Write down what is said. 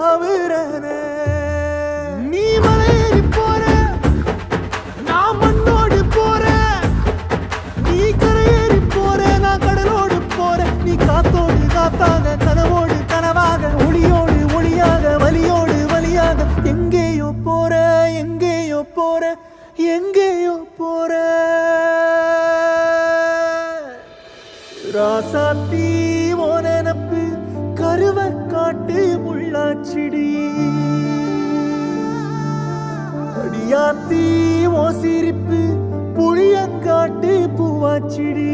தாவுறனே. நீ மலையேறி போற, நான் மண்ணோடு போறேன். நீ கரையேறி போற, நான் கடலோடு போறேன். நீ காத்தோடு காத்தாக, கனவோடு கனவாக, ஒளியோடு ஒளியாக, வலியோடு வலியாக, எங்கேயோ போற, எங்கேயோ போற, எங்கேயோ போற. ராசாத்தி ஓ நினப்பு கருவ காட்டு முள்ளாச்சிடி. அடியாத்தி ஓ சிரிப்பு புளியங்காட்டு பூவாச்சிடி.